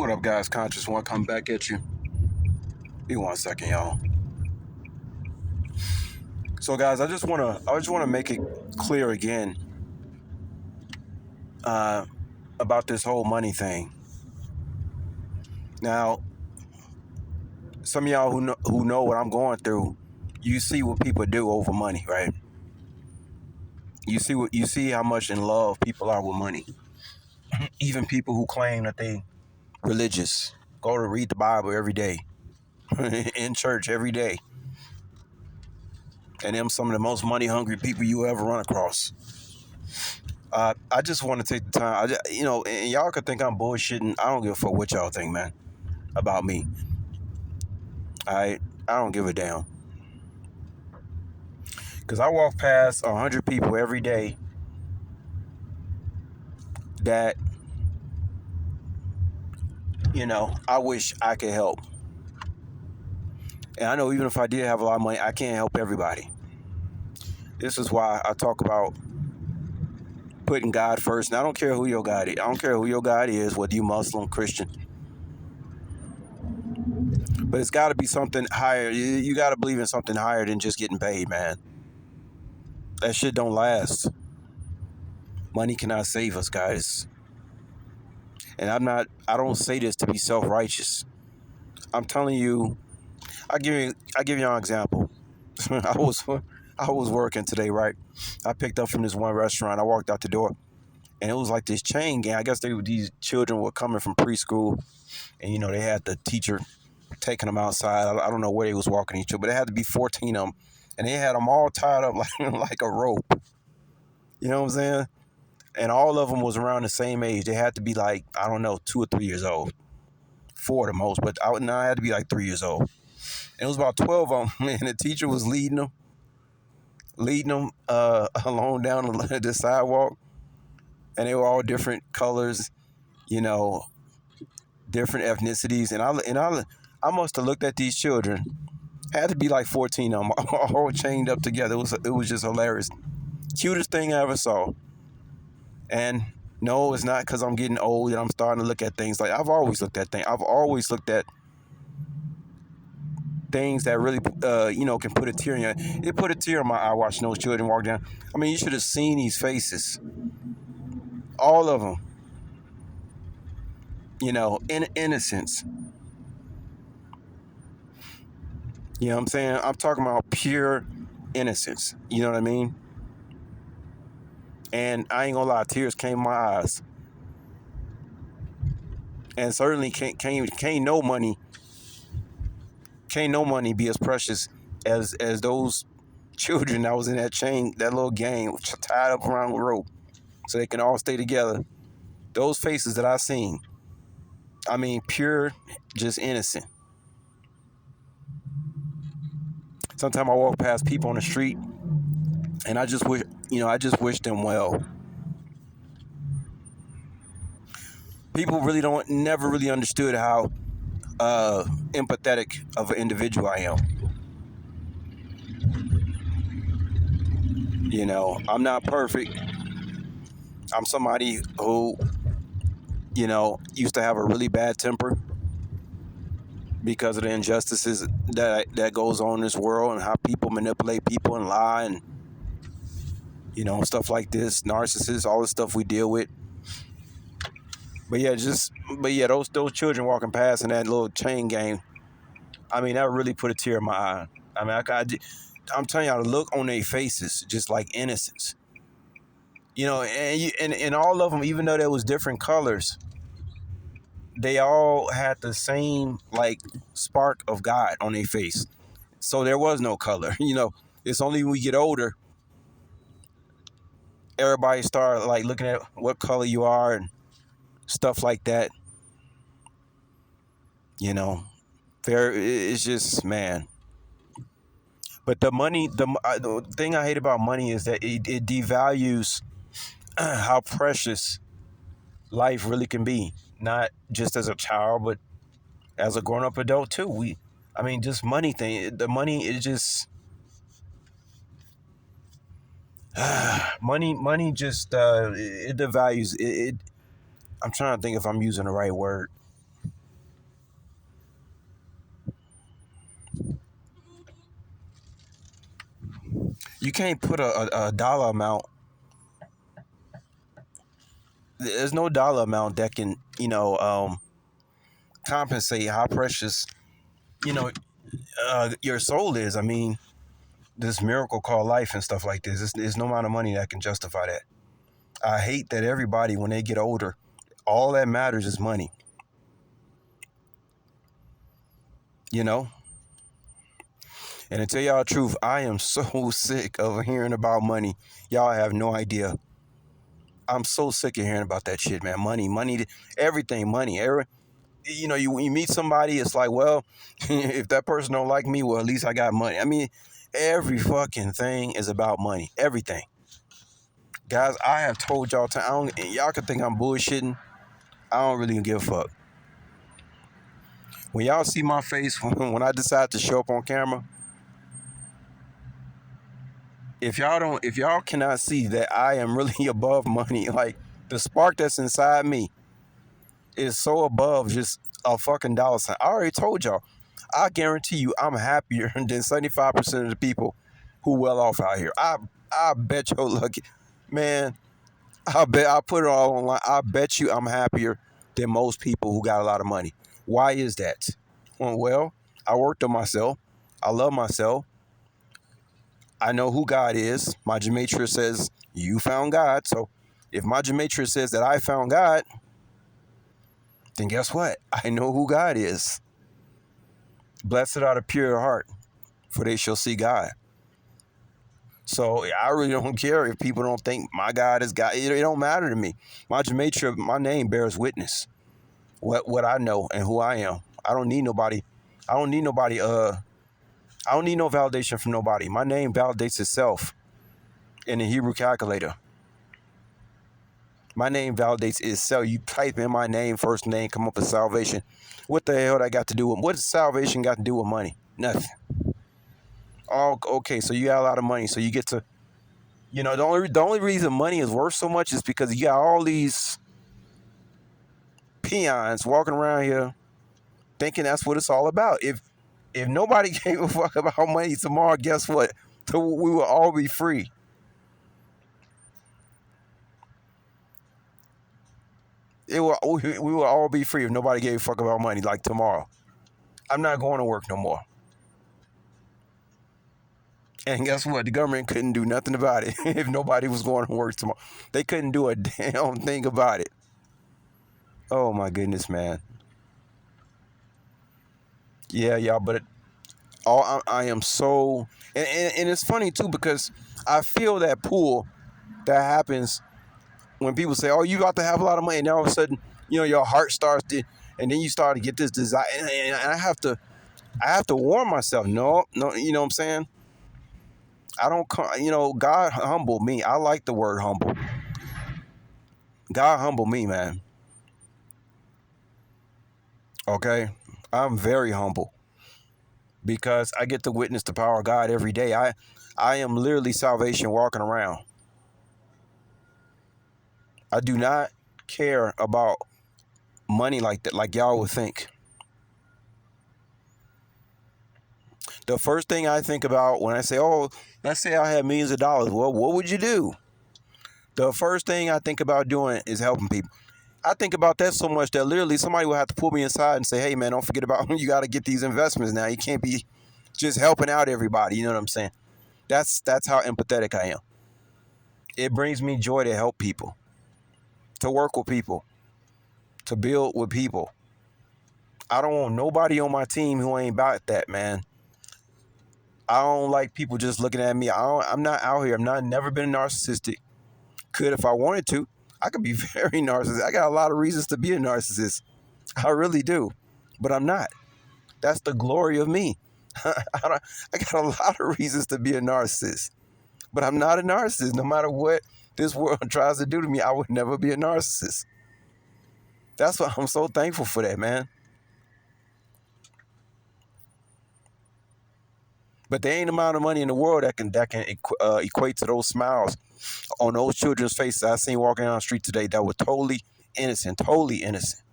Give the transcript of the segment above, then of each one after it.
What up, guys? Conscious One coming back at you. Be 1 second, y'all. So, guys, I just wanna make it clear again about this whole money thing. Now, some of y'all who know what I'm going through, you see what people do over money, right? You see how much in love people are with money. Even people who claim that they religious go to read the Bible every day, in church every day, and them some of the most money hungry people you ever run across. I just want to take the time. And y'all could think I'm bullshitting. I don't give a fuck what y'all think, man, about me. I don't give a damn. Because I walk past 100 people every day that, I wish I could help. And I know even if I did have a lot of money, I can't help everybody. This is why I talk about putting God first. And I don't care who your God is. I don't care who your God is, whether you Muslim, Christian. But it's got to be something higher. You got to believe in something higher than just getting paid, man. That shit don't last. Money cannot save us, guys. And I don't say this to be self-righteous. I'm telling you, I give you an example. I was working today, right? I picked up from this one restaurant. I walked out the door, and it was like this chain gang. I guess these children were coming from preschool, and they had the teacher taking them outside. I don't know where they was walking each other, but it had to be 14 of them, and they had them all tied up like a rope. You know what I'm saying? And all of them was around the same age. They had to be like, I don't know, 2 or 3 years old. 4 at the most, but I had to be like 3 years old. And it was about 12 of them, and the teacher was leading them along down the sidewalk. And they were all different colors, different ethnicities. And I must have looked at these children. Had to be like 14 of them, all chained up together. It was just hilarious. Cutest thing I ever saw. And no, it's not because I'm getting old and I'm starting to look at things like I've always looked at things. I've always looked at things that really, can put a tear in your. It put a tear in my eye watching those children walk down. I mean, you should have seen these faces. All of them. In innocence. You know what I'm saying? I'm talking about pure innocence. You know what I mean? And I ain't gonna lie, tears came in my eyes. And certainly can't no money be as precious as those children that was in that chain, that little gang tied up around the rope so they can all stay together. Those faces that I seen, I mean, pure, just innocent. Sometimes I walk past people on the street and I just wish them well. People really never really understood how empathetic of an individual I am. I'm not perfect. I'm somebody who, used to have a really bad temper because of the injustices that goes on in this world and how people manipulate people and lie and, stuff like this, narcissists, all the stuff we deal with. But yeah, those children walking past in that little chain gang, I mean, that really put a tear in my eye. I mean, I'm telling y'all, the look on their faces, just like innocence. And all of them, even though there was different colors, they all had the same spark of God on their face. So there was no color. It's only when we get older, everybody start looking at what color you are and stuff like that. It's just, man. But the thing I hate about money is that it devalues how precious life really can be. Not just as a child, but as a grown-up adult too. Just money thing. The money is just money just it devalues it. I'm trying to think if I'm using the right word. You can't put a dollar amount. There's no dollar amount that can, compensate how precious, you know, your soul is. I mean, this miracle called life and stuff like this. There's no amount of money that can justify that. I hate that everybody, when they get older, all that matters is money. You know? And to tell y'all the truth, I am so sick of hearing about money. Y'all have no idea. I'm so sick of hearing about that shit, man. Money, everything, money. You meet somebody, it's like, well, if that person don't like me, well, at least I got money. I mean, every fucking thing is about money. Everything. Guys, I have told y'all time. Y'all can think I'm bullshitting. I don't really give a fuck. When y'all see my face when I decide to show up on camera, if y'all cannot see that I am really above money, like the spark that's inside me is so above just a fucking dollar sign. I already told y'all. I guarantee you, I'm happier than 75% of the people who well off out here. I bet your lucky, man. I put it all online. I bet you I'm happier than most people who got a lot of money. Why is that? Well, I worked on myself. I love myself. I know who God is. My gematria says you found God. So if my gematria says that I found God, then guess what? I know who God is. Blessed are the pure heart, for they shall see God. So I really don't care if people don't think my God is God. It don't matter to me. My gematria, my name bears witness. What I know and who I am. I don't need nobody. I don't need nobody. I don't need no validation from nobody. My name validates itself in the Hebrew calculator. My name validates itself. You type in my name, first name, come up with salvation. What the hell that got to do with? What does salvation got to do with money? Nothing. Oh, okay. So you got a lot of money, so you get to, the only reason money is worth so much is because you got all these peons walking around here thinking that's what it's all about. If nobody gave a fuck about money tomorrow, guess what? We will all be free. We will all be free if nobody gave a fuck about money like tomorrow. I'm not going to work no more. And guess what? The government couldn't do nothing about it if nobody was going to work tomorrow. They couldn't do a damn thing about it. Oh my goodness, man. Yeah, y'all, but I am so, and it's funny too because I feel that pull that happens when people say, "Oh, you got to have a lot of money," and then all of a sudden, your heart starts to, and then you start to get this desire, and I have to warn myself, no, no, you know what I'm saying? I don't, God humble me. I like the word humble. God humble me, man. Okay, I'm very humble because I get to witness the power of God every day. I am literally salvation walking around. I do not care about money like that, like y'all would think. The first thing I think about when I say, oh, let's say I have millions of dollars, well, what would you do? The first thing I think about doing is helping people. I think about that so much that literally somebody will have to pull me aside and say, hey, man, don't forget about you got to get these investments now. You can't be just helping out everybody. You know what I'm saying? That's how empathetic I am. It brings me joy to help people, to work with people, to build with people. I don't want nobody on my team who ain't about that, man. I don't like people just looking at me. I'm not out here. Never been narcissistic. Could if I wanted to. I could be very narcissistic. I got a lot of reasons to be a narcissist. I really do. But I'm not. That's the glory of me. I got a lot of reasons to be a narcissist. But I'm not a narcissist. No matter what this world tries to do to me, I would never be a narcissist. That's why I'm so thankful for that, man. But there ain't an amount of money in the world that can equate to those smiles on those children's faces I seen walking down the street today that were totally innocent, totally innocent.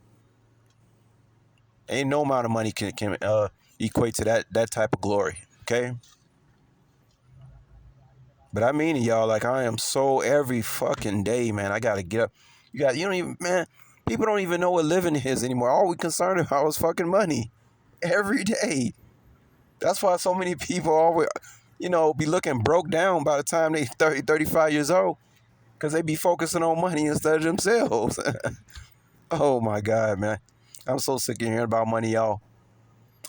Ain't no amount of money can equate to that type of glory. Okay. But I mean it, y'all. Like, I am so every fucking day, man. I gotta get up. You don't even, man. People don't even know what living is anymore. All we concerned about is fucking money every day. That's why so many people always, be looking broke down by the time they 30, 35 years old, because they be focusing on money instead of themselves. Oh my God, man. I'm so sick of hearing about money, y'all.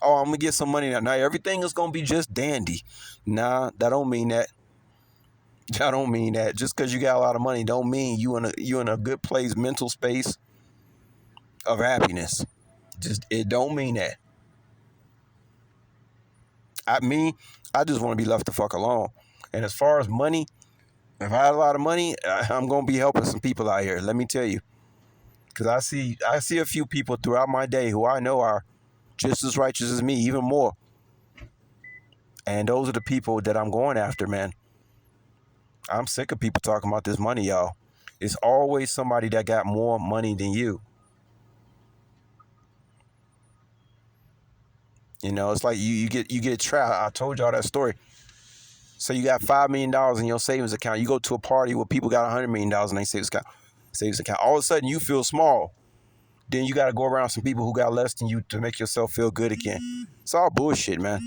Oh, I'm gonna get some money now. Now everything is gonna be just dandy. Nah, that don't mean that. I don't mean that. Just because you got a lot of money don't mean you in a good place, mental space of happiness. Just it don't mean that. I just want to be left the fuck alone. And as far as money, if I had a lot of money, I'm gonna be helping some people out here. Let me tell you, because I see a few people throughout my day who I know are just as righteous as me, even more. And those are the people that I'm going after, man. I'm sick of people talking about this money, y'all. It's always somebody that got more money than you. It's like you get trapped. I told y'all that story. So you got $5 million in your savings account. You go to a party where people got $100 million in their savings account. All of a sudden you feel small. Then you got to go around some people who got less than you to make yourself feel good again. It's all bullshit, man.